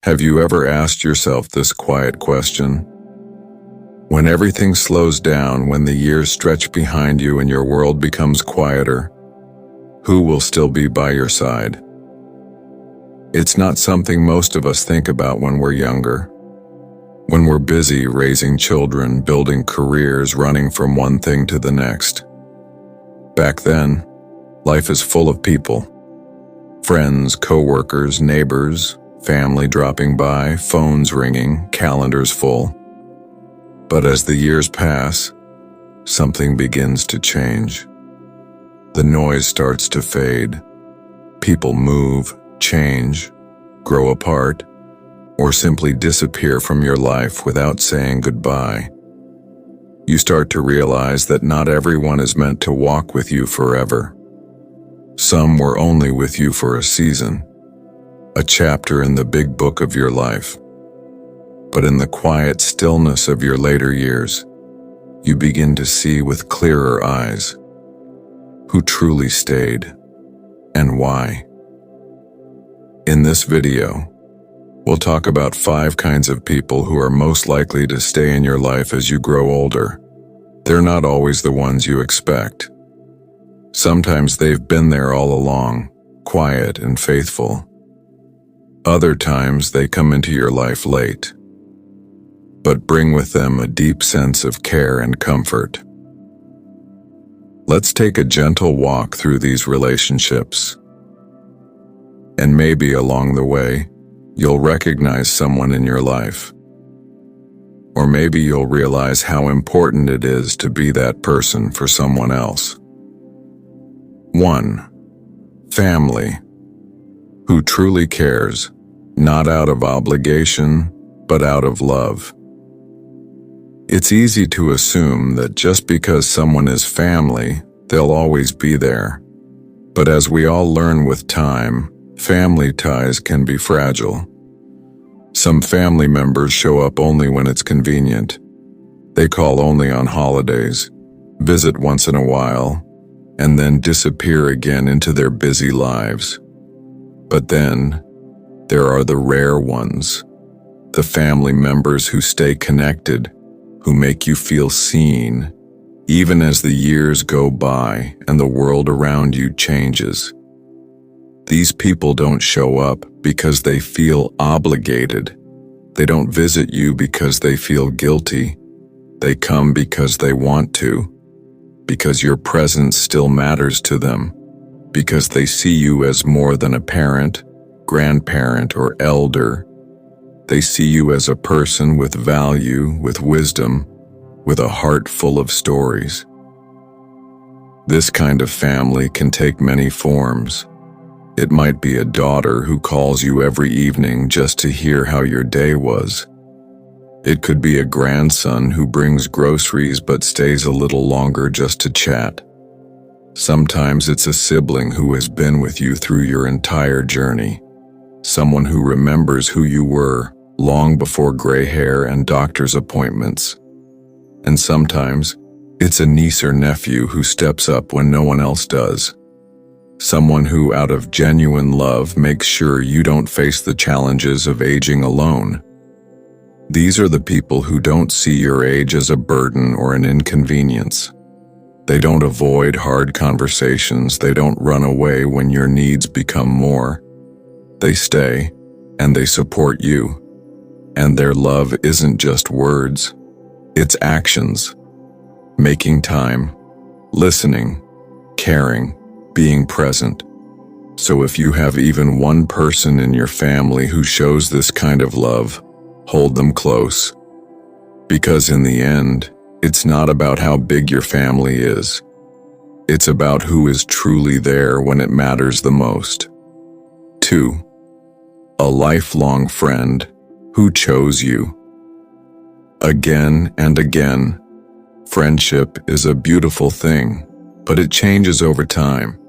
Have you ever asked yourself this quiet question? When everything slows down, when the years stretch behind you and your world becomes quieter, who will still be by your side? It's not something most of us think about when we're younger. When we're busy raising children, building careers, running from one thing to the next. Back then, life is full of people. Friends, co-workers, neighbors, family dropping by, phones ringing, calendars full. But as the years pass, something begins to change. The noise starts to fade. People move, change, grow apart, or simply disappear from your life without saying goodbye. You start to realize that not everyone is meant to walk with you forever. Some were only with you for a season, a chapter in the big book of your life. But in the quiet stillness of your later years, you begin to see with clearer eyes who truly stayed and why. In this video, we'll talk about 5 kinds of people who are most likely to stay in your life as you grow older. They're not always the ones you expect. Sometimes they've been there all along, quiet and faithful. Other times they come into your life late, but bring with them a deep sense of care and comfort. Let's take a gentle walk through these relationships. And maybe along the way, you'll recognize someone in your life. Or maybe you'll realize how important it is to be that person for someone else. 1. Family. Who truly cares, not out of obligation, but out of love. It's easy to assume that just because someone is family, they'll always be there. But as we all learn with time, family ties can be fragile. Some family members show up only when it's convenient. They call only on holidays, visit once in a while, and then disappear again into their busy lives. But then, there are the rare ones, the family members who stay connected, who make you feel seen, even as the years go by and the world around you changes. These people don't show up because they feel obligated. They don't visit you because they feel guilty. They come because they want to, because your presence still matters to them, because they see you as more than a parent, grandparent, or elder. They see you as a person with value, with wisdom, with a heart full of stories. This kind of family can take many forms. It might be a daughter who calls you every evening just to hear how your day was. It could be a grandson who brings groceries but stays a little longer just to chat. Sometimes it's a sibling who has been with you through your entire journey. Someone who remembers who you were long before gray hair and doctor's appointments. And sometimes it's a niece or nephew who steps up when no one else does. Someone who, out of genuine love, makes sure you don't face the challenges of aging alone. These are the people who don't see your age as a burden or an inconvenience. They don't avoid hard conversations. They don't run away when your needs become more. They stay, and they support you. And their love isn't just words, it's actions. Making time, listening, caring, being present. So if you have even one person in your family who shows this kind of love, hold them close. Because in the end, it's not about how big your family is. It's about who is truly there when it matters the most. 2. A lifelong friend who chose you. Again and again, friendship is a beautiful thing, but it changes over time.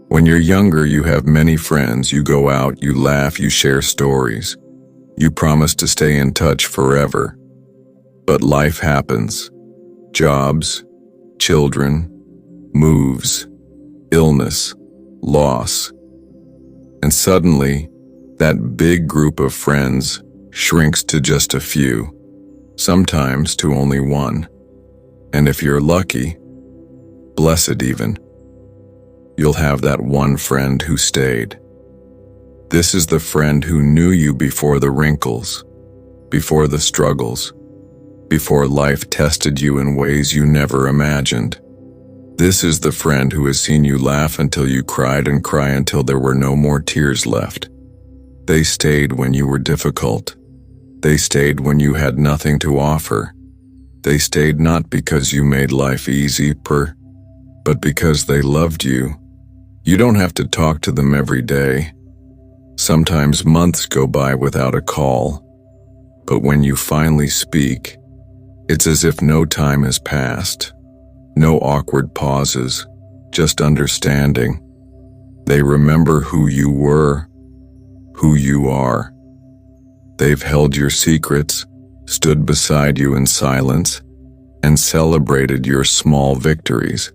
When you're younger, you have many friends. You go out, you laugh, you share stories. You promise to stay in touch forever. But life happens. Jobs, children, moves, illness, loss. And suddenly, That big group of friends shrinks to just a few, sometimes to only one. And if you're lucky, blessed even, you'll have that one friend who stayed. This is the friend who knew you before the wrinkles, before the struggles, before life tested you in ways you never imagined. This is the friend who has seen you laugh until you cried and cry until there were no more tears left. They stayed when you were difficult. They stayed when you had nothing to offer. They stayed not because you made life easy, but because they loved you. You don't have to talk to them every day. Sometimes months go by without a call. But when you finally speak, it's as if no time has passed. No awkward pauses, just understanding. They remember who you were, who you are. They've held your secrets, stood beside you in silence, and celebrated your small victories.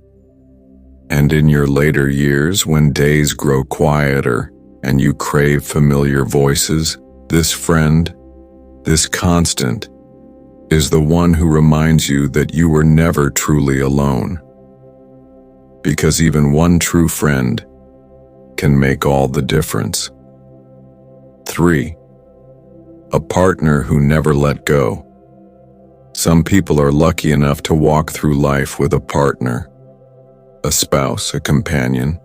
And in your later years, when days grow quieter and you crave familiar voices, this friend, this constant, is the one who reminds you that you were never truly alone. Because even one true friend can make all the difference. 3. A partner who never let go. Some people are lucky enough to walk through life with a partner, a spouse, a companion,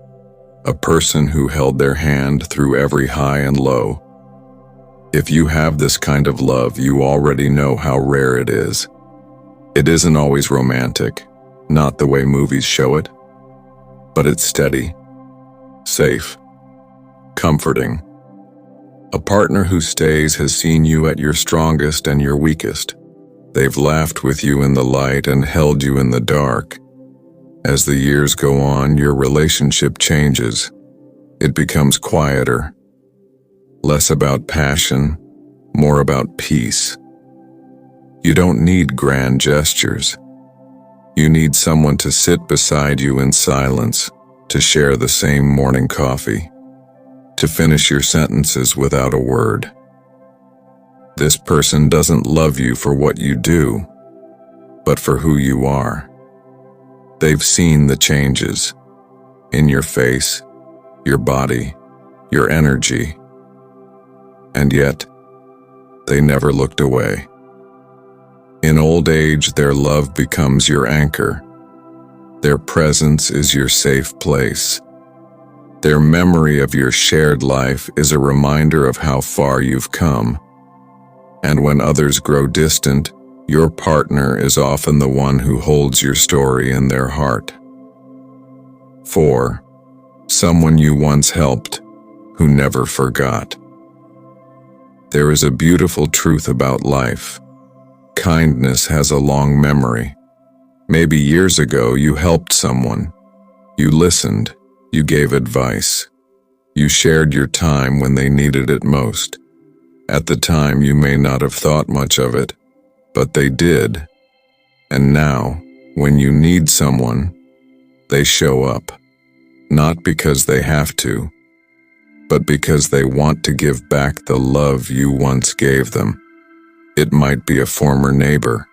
a person who held their hand through every high and low. If you have this kind of love, you already know how rare it is. It isn't always romantic, not the way movies show it, but it's steady, safe, comforting. A partner who stays has seen you at your strongest and your weakest. They've laughed with you in the light and held you in the dark. As the years go on, your relationship changes. It becomes quieter. Less about passion, more about peace. You don't need grand gestures. You need someone to sit beside you in silence, to share the same morning coffee, to finish your sentences without a word. This person doesn't love you for what you do, but for who you are. They've seen the changes in your face, your body, your energy. And yet, they never looked away. In old age, their love becomes your anchor. Their presence is your safe place. Their memory of your shared life is a reminder of how far you've come. And when others grow distant, your partner is often the one who holds your story in their heart. 4. Someone you once helped, who never forgot. There is a beautiful truth about life. Kindness has a long memory. Maybe years ago you helped someone. You listened. You gave advice. You shared your time when they needed it most. At the time you may not have thought much of it, but they did. And now, when you need someone, they show up. Not because they have to, but because they want to give back the love you once gave them. It might be a former neighbor,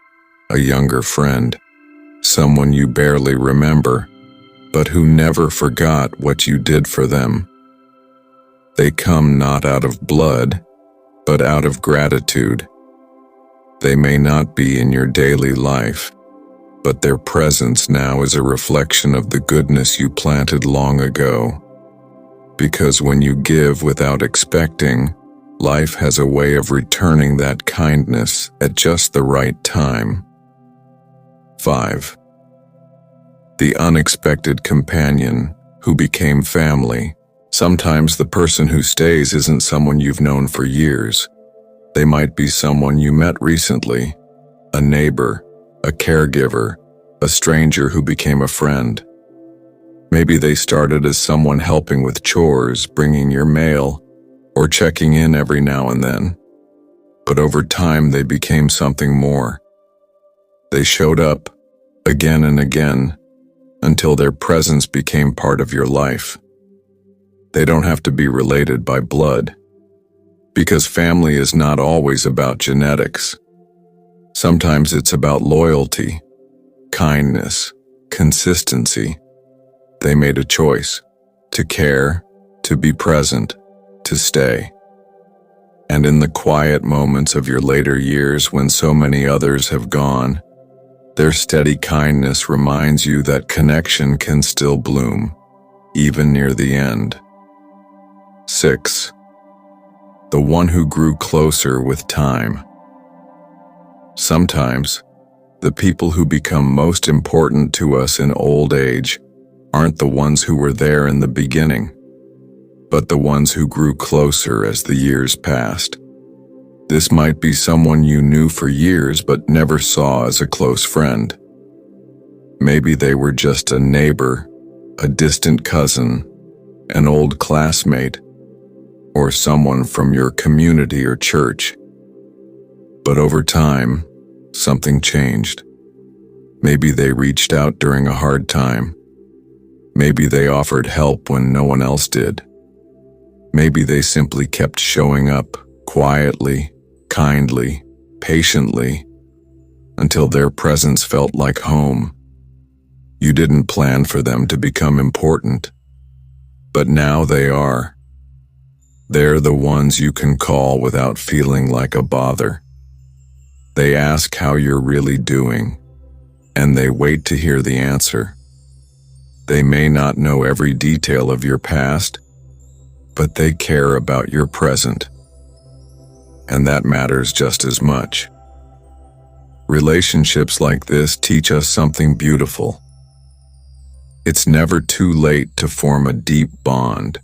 a younger friend, someone you barely remember, but who never forgot what you did for them. They come not out of blood, but out of gratitude. They may not be in your daily life, but their presence now is a reflection of the goodness you planted long ago. Because when you give without expecting, life has a way of returning that kindness at just the right time. 5. The unexpected companion who became family. Sometimes the person who stays isn't someone you've known for years. They might be someone you met recently, a neighbor, a caregiver, a stranger who became a friend. Maybe they started as someone helping with chores, bringing your mail, or checking in every now and then. But over time they became something more. They showed up, again and again, until their presence became part of your life. They don't have to be related by blood. Because family is not always about genetics. Sometimes it's about loyalty, kindness, consistency. They made a choice to care, to be present, to stay. And in the quiet moments of your later years when so many others have gone, their steady kindness reminds you that connection can still bloom, even near the end. 6. The one who grew closer with time. Sometimes, the people who become most important to us in old age aren't the ones who were there in the beginning, but the ones who grew closer as the years passed. This might be someone you knew for years but never saw as a close friend. Maybe they were just a neighbor, a distant cousin, an old classmate, or someone from your community or church. But over time, something changed. Maybe they reached out during a hard time. Maybe they offered help when no one else did. Maybe they simply kept showing up, quietly, kindly, patiently, until their presence felt like home. You didn't plan for them to become important, but now they are. They're the ones you can call without feeling like a bother. They ask how you're really doing, and they wait to hear the answer. They may not know every detail of your past, but they care about your present. And that matters just as much. Relationships like this teach us something beautiful. It's never too late to form a deep bond.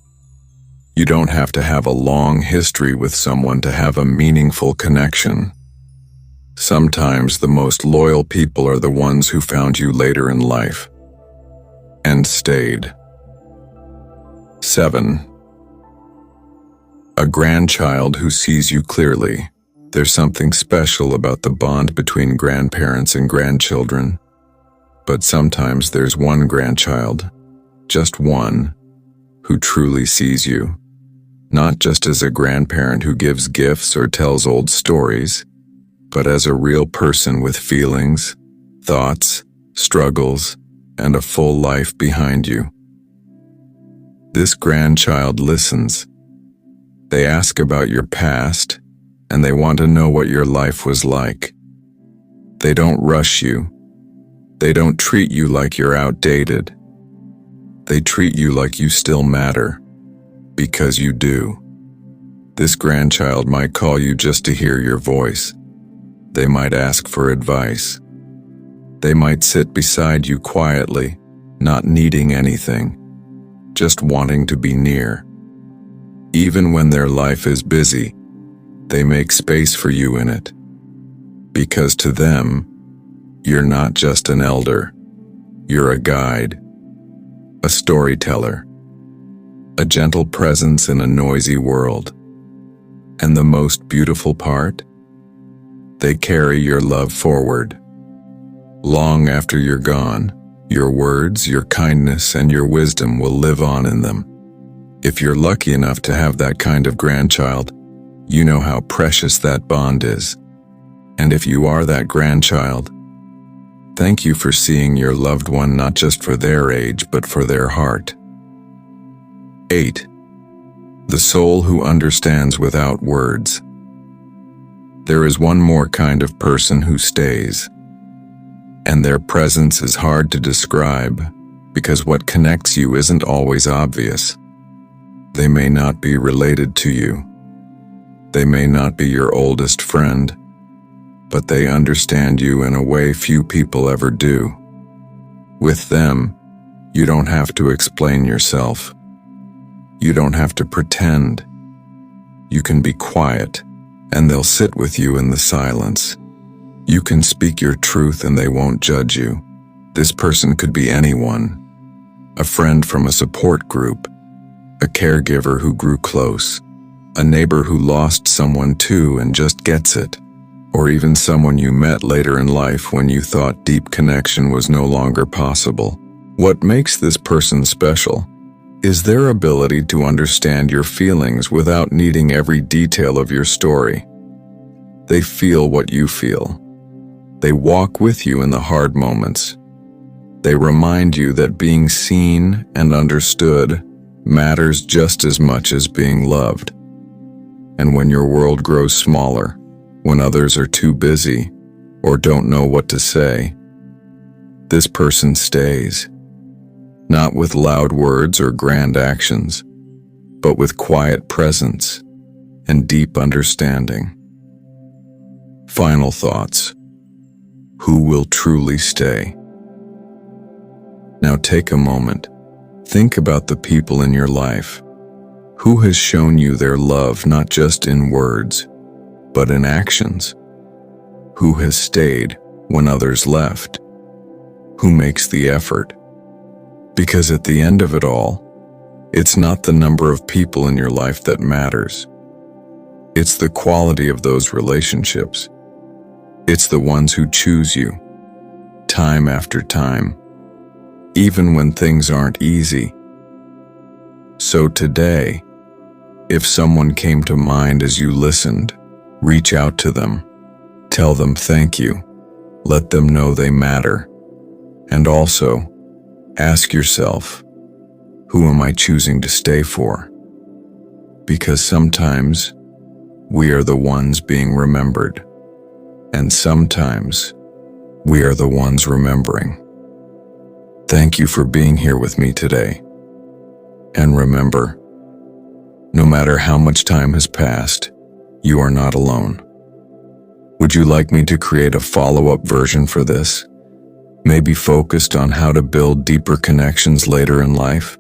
You don't have to have a long history with someone to have a meaningful connection. Sometimes the most loyal people are the ones who found you later in life and stayed. 7. A grandchild who sees you clearly. There's something special about the bond between grandparents and grandchildren. But sometimes there's one grandchild, just one, who truly sees you. Not just as a grandparent who gives gifts or tells old stories, but as a real person with feelings, thoughts, struggles, and a full life behind you. This grandchild listens. They ask about your past, and they want to know what your life was like. They don't rush you. They don't treat you like you're outdated. They treat you like you still matter, because you do. This grandchild might call you just to hear your voice. They might ask for advice. They might sit beside you quietly, not needing anything, just wanting to be near. Even when their life is busy, they make space for you in it. Because to them, you're not just an elder. You're a guide, a storyteller, a gentle presence in a noisy world. And the most beautiful part? They carry your love forward. Long after you're gone, your words, your kindness, and your wisdom will live on in them. If you're lucky enough to have that kind of grandchild, you know how precious that bond is. And if you are that grandchild, thank you for seeing your loved one not just for their age, but for their heart. 8. The soul who understands without words. There is one more kind of person who stays, and their presence is hard to describe because what connects you isn't always obvious. They may not be related to you. They may not be your oldest friend, but they understand you in a way few people ever do. With them, you don't have to explain yourself. You don't have to pretend. You can be quiet, and they'll sit with you in the silence. You can speak your truth and they won't judge you. This person could be anyone. A friend from a support group, a caregiver who grew close, a neighbor who lost someone too and just gets it, or even someone you met later in life when you thought deep connection was no longer possible. What makes this person special is their ability to understand your feelings without needing every detail of your story. They feel what you feel. They walk with you in the hard moments. They remind you that being seen and understood matters just as much as being loved. And when your world grows smaller, when others are too busy or don't know what to say, this person stays, not with loud words or grand actions, but with quiet presence and deep understanding. Final thoughts. Who will truly stay? Now take a moment. Think about the people in your life. Who has shown you their love not just in words, but in actions? Who has stayed when others left? Who makes the effort? Because at the end of it all, it's not the number of people in your life that matters. It's the quality of those relationships. It's the ones who choose you, time after time, even when things aren't easy. So today, if someone came to mind as you listened, reach out to them, tell them thank you, let them know they matter, and also ask yourself, who am I choosing to stay for? Because sometimes we are the ones being remembered, and sometimes we are the ones remembering. Thank you for being here with me today. And remember, no matter how much time has passed, you are not alone. Would you like me to create a follow-up version for this? Maybe focused on how to build deeper connections later in life?